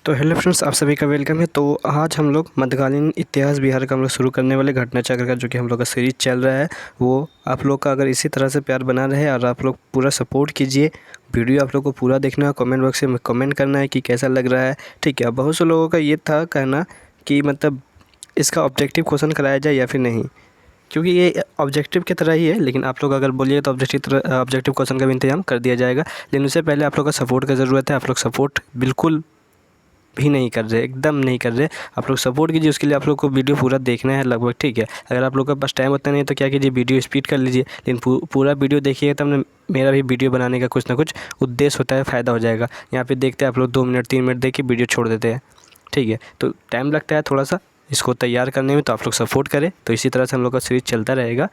तो hello friends, आप सभी का वेलकम है। तो आज हम लोग मध्यकालीन इतिहास बिहार का हम लोग शुरू करने वाले घटना चक्र का जो कि हम लोग का सीरीज चल रहा है, वो आप लोग का अगर इसी तरह से प्यार बना रहे और आप लोग पूरा सपोर्ट कीजिए। वीडियो आप लोग को पूरा देखना है, कमेंट बॉक्स में कमेंट करना है कि कैसा लग रहा है। ठीक है, बहुत से लोगों का ये था कहना कि मतलब इसका ऑब्जेक्टिव क्वेश्चन कराया जाए या फिर नहीं, क्योंकि ये ऑब्जेक्टिव की तरह ही है। लेकिन आप लोग अगर बोलिए तो ऑब्जेक्टिव क्वेश्चन का भी इंतजाम कर दिया जाएगा। लेकिन उससे पहले आप लोग का सपोर्ट का ज़रूरत है। आप लोग सपोर्ट बिल्कुल भी नहीं कर रहे, एकदम नहीं कर रहे। आप लोग सपोर्ट कीजिए, उसके लिए आप लोग को वीडियो पूरा देखना है लगभग। ठीक है, अगर आप लोग के पास टाइम उतना नहीं है तो क्या कीजिए, वीडियो स्पीड कर लीजिए। लेकिन पूरा वीडियो देखिएगा तब ना मेरा भी वीडियो बनाने का कुछ ना कुछ उद्देश्य होता है, फ़ायदा हो जाएगा। यहाँ पे देखते हैं आप लोग 2 मिनट 3 मिनट देख के वीडियो छोड़ देते हैं। ठीक है, तो टाइम लगता है थोड़ा सा इसको तैयार करने में, तो आप लोग सपोर्ट करें। तो इसी तरह से हम लोग का सीरीज चलता रहेगा।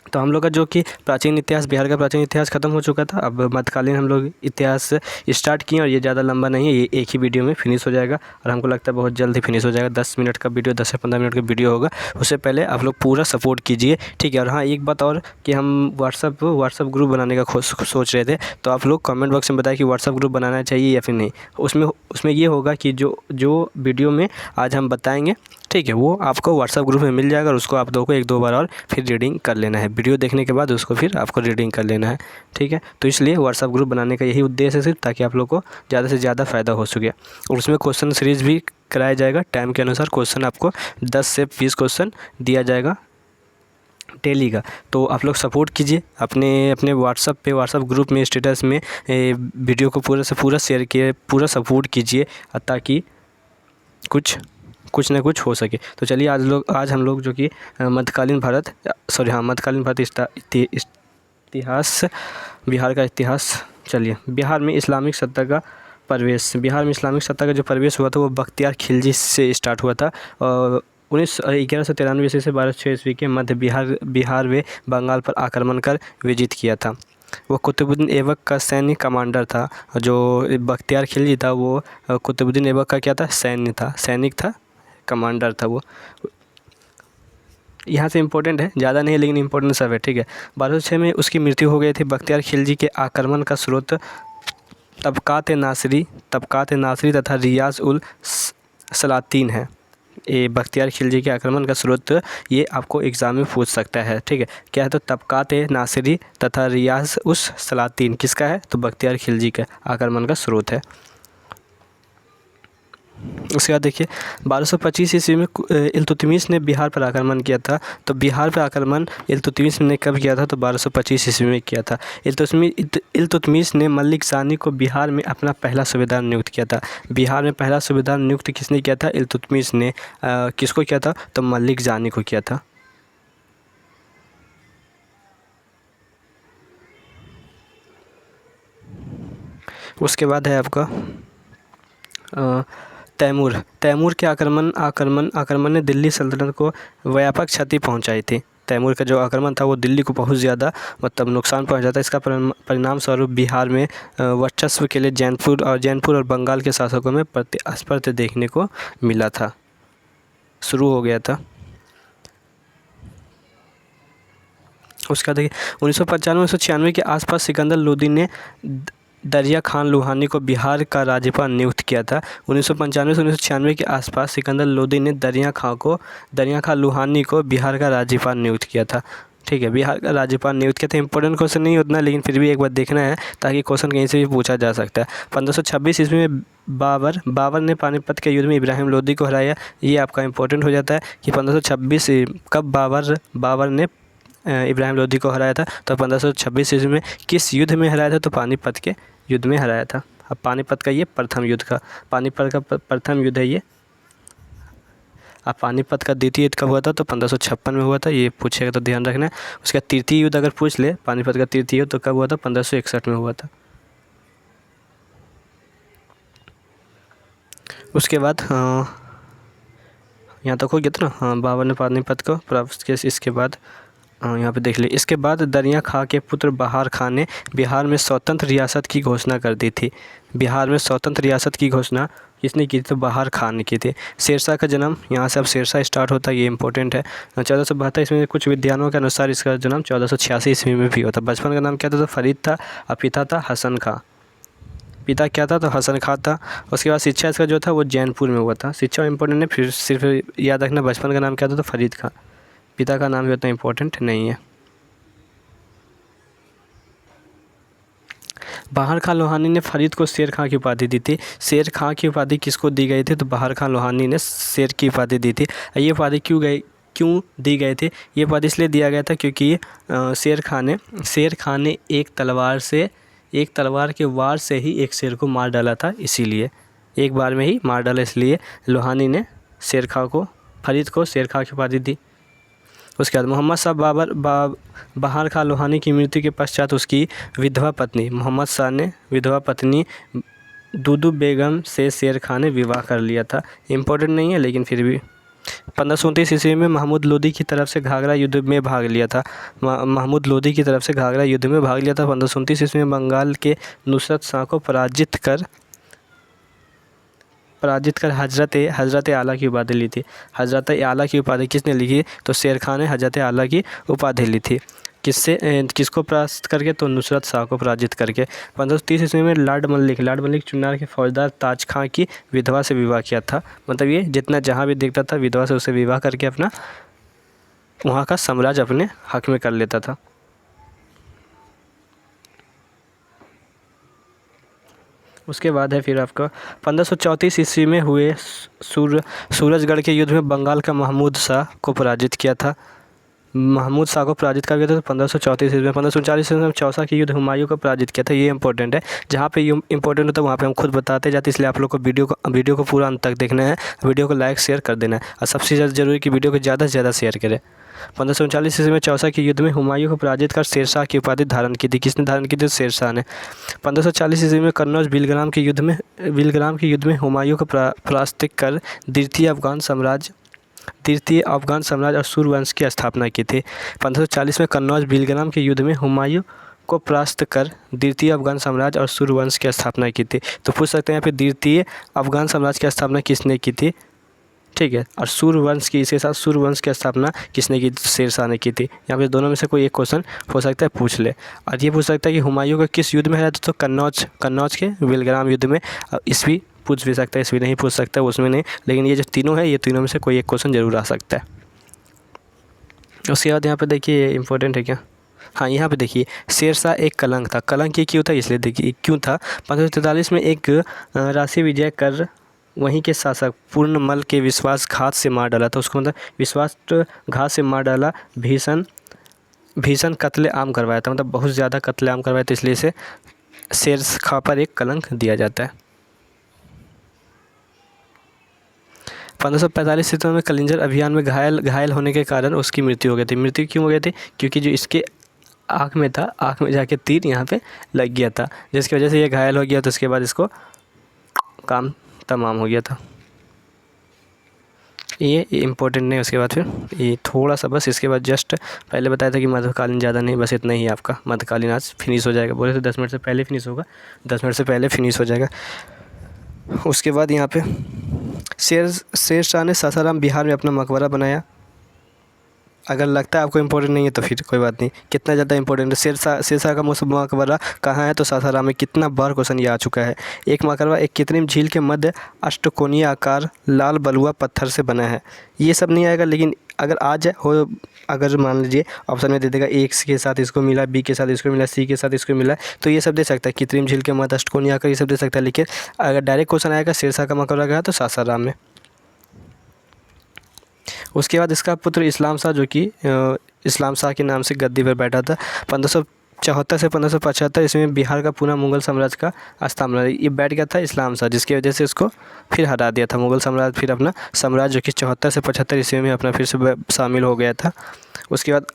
तो हम लोग का जो कि प्राचीन इतिहास, बिहार का प्राचीन इतिहास ख़त्म हो चुका था। अब मध्यकालीन हम लोग इतिहास स्टार्ट किए और ये ज़्यादा लंबा नहीं है, ये एक ही वीडियो में फिनिश हो जाएगा और हमको लगता है बहुत जल्द ही फिनिश हो जाएगा। 10 मिनट का वीडियो, 10 से 15 मिनट का वीडियो होगा। उससे पहले आप लोग पूरा सपोर्ट कीजिए। ठीक है, और हाँ, एक बात और कि हम व्हाट्सअप ग्रुप बनाने का सोच रहे थे, तो आप लोग कमेंट बॉक्स में बताएं कि व्हाट्सअप ग्रुप बनाना चाहिए या फिर नहीं। उसमें ये होगा कि जो वीडियो में आज हम बताएँगे, ठीक है, वो आपको व्हाट्सअप ग्रुप में मिल जाएगा और उसको आप दो को 1-2 बार और फिर रीडिंग कर लेना है। वीडियो देखने के बाद उसको फिर आपको रीडिंग कर लेना है। ठीक है, तो इसलिए व्हाट्सअप ग्रुप बनाने का यही उद्देश्य है सिर्फ, ताकि आप लोग को ज़्यादा से ज़्यादा फ़ायदा हो सके। और उसमें क्वेश्चन सीरीज़ भी कराया जाएगा। टाइम के अनुसार क्वेश्चन आपको 10 से 20 क्वेश्चन दिया जाएगा डेली का। तो आप लोग सपोर्ट कीजिए अपने व्हाट्सअप ग्रुप में, स्टेटस में वीडियो को पूरा से पूरा शेयर किए, पूरा सपोर्ट कीजिए ताकि कुछ ना कुछ हो सके। तो चलिए आज हम लोग जो कि मध्यकालीन भारत इतिहास, बिहार का इतिहास। चलिए, बिहार में इस्लामिक सत्ता का जो प्रवेश हुआ था वो बख्तियार खिलजी से स्टार्ट हुआ था। और 1193 ईस्वी से 1206 ईस्वी के मध्य बिहार व बंगाल पर आक्रमण कर विजित किया था। वो कुतुबुद्दीन ऐबक का सैन्य कमांडर था। जो बख्तियार खिलजी था वो कुतुबुद्दीन ऐबक का क्या था, सैनिक था, कमांडर था वो। यहाँ से इम्पोर्टेंट है, ज़्यादा नहीं है लेकिन इम्पोर्टेंट सब है। ठीक है, 1206 में उसकी मृत्यु हो गई थी। बख्तियार खिलजी के आक्रमण का स्रोत तबकात नासिरी तथा रियाज उल सलातीन है। ये बख्तियार खिलजी के आक्रमण का स्रोत ये आपको एग्ज़ाम में पूछ सकता है। ठीक है, क्या है, तो तबकात नासिरी तथा रियाज उस सलातीन किसका है, तो बख्तियार खिलजी का आक्रमण का स्रोत है। उसके बाद देखिए, 1225 ईस्वी में इल्तुतमिश ने बिहार पर आक्रमण किया था। तो बिहार पर आक्रमण इल्तुतमिश ने कब किया था, तो 1225 ईस्वी में किया था। इल्तुतमिश ने मलिक जानी को बिहार में अपना पहला सूबेदार नियुक्त किया था। बिहार में पहला सूबेदार नियुक्त किसने किया था, इल्तुतमिश ने। किसको किया था, तो मलिक जानी को किया था। उसके बाद है आपका तैमूर के आक्रमण ने दिल्ली सल्तनत को व्यापक क्षति पहुंचाई थी। तैमूर का जो आक्रमण था वो दिल्ली को बहुत ज़्यादा मतलब नुकसान पहुंचा था। इसका परिणाम स्वरूप बिहार में वर्चस्व के लिए जैनपुर और बंगाल के शासकों में प्रतिस्पर्धा देखने को मिला था, शुरू हो गया था। उसका देखिए, 1995-1996 के आसपास सिकंदर लोदी ने दरिया खान लोहानी को बिहार का राज्यपाल नियुक्त किया था। 1995 से 1996 के आसपास सिकंदर लोदी ने दरिया खान लोहानी को बिहार का राज्यपाल नियुक्त किया था। ठीक है, बिहार का राज्यपाल नियुक्त किया था। इंपॉर्टेंट क्वेश्चन नहीं उतना, लेकिन फिर भी एक बार देखना है ताकि क्वेश्चन कहीं से भी पूछा जा सकता है। 1526 ईस्वी में बाबर ने पानीपत के युद्ध में इब्राहिम लोदी को हराया। ये आपका इंपॉर्टेंट हो जाता है कि 1526 कब बाबर ने इब्राहिम लोदी को हराया था। तो 1526 ईस्वी में किस युद्ध में हराया था, तो पानीपत के युद्ध में हराया था। अब पानीपत का ये प्रथम युद्ध है ये। अब पानीपत का द्वितीय युद्ध कब हुआ था, तो 1556 में हुआ था। ये पूछेगा तो ध्यान रखना है। उसका तृतीय युद्ध अगर पूछ ले, पानीपत का तृतीय युद्ध तो कब हुआ था, 1561 में हुआ था। उसके बाद यहाँ तक हो गया था ना। हाँ, बाबर ने पानीपत को प्राप्त किया। इसके बाद यहाँ पे देख लिए। इसके बाद दरिया खां के पुत्र बहार खां ने बिहार में स्वतंत्र रियासत की घोषणा कर दी थी। बिहार में स्वतंत्र रियासत की घोषणा किसने की थी, तो बहार खान ने की थी। शेरशाह का जन्म, यहाँ से अब शेरशाह स्टार्ट होता है, ये इंपॉर्टेंट है। 1472 ईस्वी में कुछ विद्वानों के अनुसार इसका जन्म 1486 ईस्वी में भी होता। बचपन का नाम क्या था, तो फरीद था और पिता था हसन खां। पिता क्या था, तो हसन खां था। उसके बाद शिक्षा इसका जो था वो जैनपुर में हुआ था। शिक्षा इंपॉर्टेंट है, फिर सिर्फ याद रखना बचपन का नाम क्या था, तो फरीद खां। पिता का नाम भी उतना इंपॉर्टेंट नहीं है। बहार खां लोहानी ने फरीद को शेर खां की उपाधि दी थी। शेर खां की उपाधि किसको दी गई थी, तो बहार खां लोहानी ने शेर की उपाधि दी थी। ये उपाधि क्यों दी गई थी, ये उपाधि इसलिए दिया गया था क्योंकि शेर खां ने एक तलवार के वार से ही एक शेर को मार डाला था, इसीलिए एक बार में ही मार डाला, इसलिए लोहानी ने फरीद को शेर खां की उपाधि दी। उसके बाद मोहम्मद शाह बहार खां लोहानी की मृत्यु के पश्चात उसकी विधवा पत्नी मोहम्मद शाह ने विधवा पत्नी दूदू बेगम से शेर खां ने विवाह कर लिया था। इम्पोर्टेंट नहीं है लेकिन फिर भी। 1529 ईस्वी में महमूद लोदी की तरफ से घाघरा युद्ध में भाग लिया था। महमूद लोदी की तरफ से घाघरा युद्ध में भाग लिया था। 1529 ईस्वी में बंगाल के नुसरत शाह को पराजित कर हजरत आला की उपाधि ली थी। हजरत आला की उपाधि किसने लिखी, तो शेर खां ने हजरत आला की उपाधि ली थी। किसको परास्त करके, तो नुसरत शाह को पराजित करके। 1530 ईस्वी में लॉर्ड मलिक चुनार के फौजदार ताज खां की विधवा से विवाह किया था। मतलब ये जितना जहाँ भी देखता था विधवा से उससे विवाह करके अपना वहाँ का साम्राज्य अपने हक में कर लेता था। उसके बाद है फिर आपका 1534 ईस्वी में हुए सूरजगढ़ के युद्ध में बंगाल का महमूद शाह को पराजित किया था। महमूद शाह को पराजित कर गया था 1534 ईस्वी में। 1539 ईस्वी में चौसा के युद्ध हुमायूं को पराजित किया था। ये इंपॉर्टेंट है, जहाँ पे ये इंपॉर्टेंट होता है वहाँ पे हम खुद बताते जाते, इसलिए आप लोग को वीडियो को पूरा अंत तक देखना है। वीडियो को लाइक शेयर कर देना है और सबसे ज़्यादा जरूरी कि वीडियो को ज़्यादा से ज़्यादा शेयर करें। 1539 ईस्वी में चौसा के युद्ध में हुमायूं को पराजित कर शेरशाह की उपाधि धारण की थी। किसने धारण की थी, शेरशाह ने। 1540 ईस्वी में कन्नौज बिलग्राम के युद्ध में हुमायूं को परास्त कर द्वितीय अफगान साम्राज्य और सूर्यवंश की स्थापना की थी। 1540 में कन्नौज बिलग्राम के युद्ध में हुमायूं को परास्त कर द्वितीय अफगान साम्राज्य और सूर्यवंश की स्थापना की थी। तो पूछ सकते हैं यहाँ पे द्वितीय अफगान साम्राज्य की स्थापना किसने की थी, ठीक है, और सूर्यवंश की इसके साथ सूर्यवंश की स्थापना किसने की, शेरशाह ने की थी। यहाँ पे दोनों में से कोई एक क्वेश्चन हो सकता है पूछ ले। और ये पूछ सकता है कि हुमायूं का किस युद्ध में हराया था, तो कन्नौज के बिलग्राम युद्ध में। ईस्वी पूछ भी सकता है, ईस्वी नहीं पूछ सकता है, उसमें नहीं, लेकिन ये जो तीनों है ये तीनों में से कोई एक क्वेश्चन जरूर आ सकता है। उसके बाद यहाँ पे देखिए इम्पोर्टेंट है क्या, हाँ यहाँ पे देखिए शेरशाह एक कलंक था। कलंक ये क्यों था, इसलिए देखिए क्यों था। 1543 में एक राशि विजय कर वहीं के शासक पूर्णमल के विश्वासघात से मार डाला था। उसको मतलब विश्वासघात से मार डाला, भीषण कत्लेआम करवाया था, मतलब बहुत ज़्यादा कत्लेआम करवाया था, इसलिए इसे शेरशाह पर एक कलंक दिया जाता है। 1545 ईस्वी में कलिंजर अभियान में घायल होने के कारण उसकी मृत्यु हो गई थी। मृत्यु क्यों हो गई थी, क्योंकि जो इसके आँख में था, आँख में जाके तीर यहाँ पे लग गया था, जिसकी वजह से ये घायल हो गया। तो उसके बाद इसको काम तमाम हो गया था। ये इम्पोर्टेंट नहीं। उसके बाद फिर ये थोड़ा सा बस, इसके बाद जस्ट पहले बताया था कि मध्यकालीन ज़्यादा नहीं, बस इतना ही आपका मध्यकालीन आज फिनिश हो जाएगा। बोले तो 10 मिनट से पहले फिनिश होगा, 10 मिनट से पहले फिनिश हो जाएगा। उसके बाद यहाँ पे शेरशाह ने सासाराम बिहार में अपना मकबरा बनाया। अगर लगता है आपको इम्पोर्टेंट नहीं है तो फिर कोई बात नहीं, कितना ज़्यादा इंपॉर्टेंट है। शेरशाह का मकबरा कहाँ है, तो सासाराम में। कितना बार क्वेश्चन ये आ चुका है। एक मकबरा एक कृत्रिम झील के मध्य अष्टकोणीय आकार लाल बलुआ पत्थर से बना है। ये सब नहीं आएगा, लेकिन अगर आ जाए हो, अगर मान लीजिए ऑप्शन में दे देगा ए के साथ इसको मिला, बी के साथ इसको मिला, सी के साथ इसको मिला, तो ये सब दे सकता है। कृत्रिम झील के मध्य अष्टकोणीय आकार ये सब दे सकता है। लेकिन अगर डायरेक्ट क्वेश्चन आएगा शेरशाह का मकबरा कहाँ है, तो सासाराम में। उसके बाद इसका पुत्र इस्लाम शाह, जो कि इस्लाम शाह के नाम से गद्दी पर बैठा था। 1574 से 1575 इसमें बिहार का पूरा मुगल साम्राज्य का स्थापना, ये बैठ गया था इस्लाम शाह, जिसकी वजह से इसको फिर हटा दिया था। मुगल साम्राज्य फिर अपना साम्राज्य जो कि 74 से 75 ईस्वी में अपना फिर से शामिल हो गया था। उसके बाद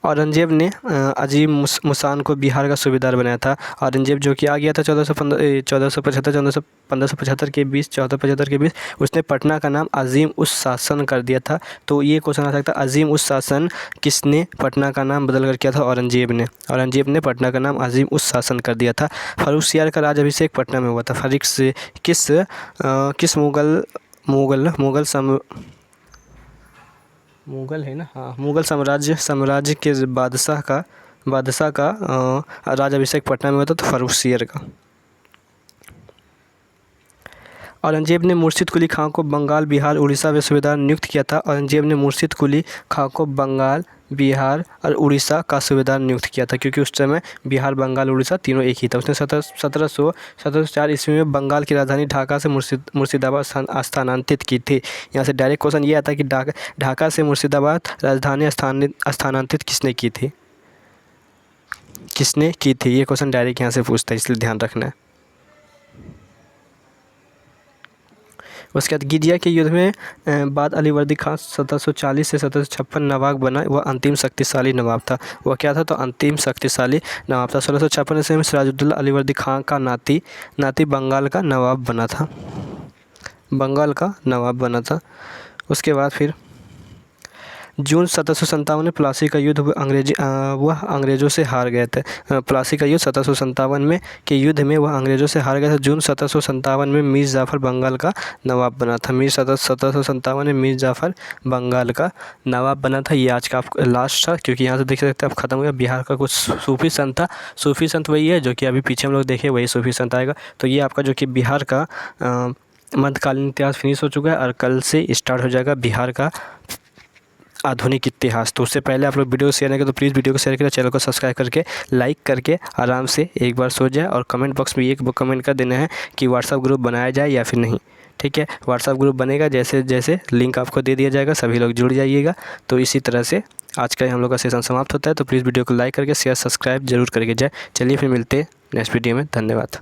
औरंगजेब ने अजीम मुसान को बिहार का सूबेदार बनाया था। औरंगजेब जो कि आ गया था 1575 के बीच, 1475 के बीच, उसने पटना का नाम अजीम उस शासन कर दिया था। तो ये क्वेश्चन आ सकता है, अजीम उस शासन किसने पटना का नाम बदल कर किया था, औरंगजेब ने। औरंगजेब ने पटना का नाम अजीम उस शासन कर दिया था। फर्रुखसियार का राज अभिषेक पटना में हुआ था। किस मुगल है ना, हाँ, मुगल साम्राज्य के बादशाह का बादशाह का राज्याभिषेक पटना में हुआ था, तो फर्रुखसियर का। औरंगजेब ने मुर्शिद कुली खां को बंगाल, बिहार, उड़ीसा में सूबेदार नियुक्त किया था। औरंगजेब ने मुर्शिद कुली खां को बंगाल, बिहार और उड़ीसा का सूबेदार नियुक्त किया था, क्योंकि उस समय बिहार, बंगाल, उड़ीसा तीनों एक ही था। उसने 1704 ईस्वी में बंगाल की राजधानी ढाका से मुर्शिदाबाद स्थानांतरित की थी। यहाँ से डायरेक्ट क्वेश्चन ये आता है कि ढाका से मुर्शिदाबाद राजधानी स्थानांतरित किसने की थी, ये क्वेश्चन डायरेक्ट यहाँ से पूछता है, इसलिए ध्यान रखना है। उसके बाद गिजिया के युद्ध में बाद अलीवर्दी खान 1740 से 1756 नवाब बना। वह अंतिम शक्तिशाली नवाब था। वह क्या था, तो अंतिम शक्तिशाली नवाब था। 1656 ईस्वी में सिराजुद्दौला अलीवर्दी खान का नाती बंगाल का नवाब बना था। उसके बाद फिर जून 1757 में प्लासी का युद्ध वह अंग्रेज़ों से हार गए थे। प्लासी का युद्ध 1757 में के युद्ध में वह अंग्रेज़ों से हार गए थे। जून 1757 में मीर जाफ़र बंगाल का नवाब बना था। 1757 में मीर जाफ़र बंगाल का नवाब बना था। ये आज का आप लास्ट था, क्योंकि यहाँ से देख सकते हैं आप ख़त्म हो गया। बिहार का कुछ सूफी संत था। सूफी संत वही है जो कि अभी पीछे हम लोग देखे, वही सूफी संत आएगा। तो ये आपका जो कि बिहार का मध्यकालीन इतिहास फिनिश हो चुका है, और कल से स्टार्ट हो जाएगा बिहार का आधुनिक इतिहास। तो उससे पहले आप लोग वीडियो शेयर नहीं करें तो प्लीज़ वीडियो को शेयर करें, चैनल को सब्सक्राइब करके लाइक करके आराम से एक बार सो जाए। और कमेंट बॉक्स में एक कमेंट कर देना है कि व्हाट्सअप ग्रुप बनाया जाए या फिर नहीं। ठीक है, व्हाट्सअप ग्रुप बनेगा, जैसे जैसे लिंक आपको दे दिया जाएगा, सभी लोग जुड़ जाइएगा। तो इसी तरह से आज का हम लोग का सेशन समाप्त होता है। तो प्लीज़ वीडियो को लाइक करके शेयर सब्सक्राइब जरूर करके जाए। चलिए फिर मिलते हैं नेक्स्ट वीडियो में। धन्यवाद।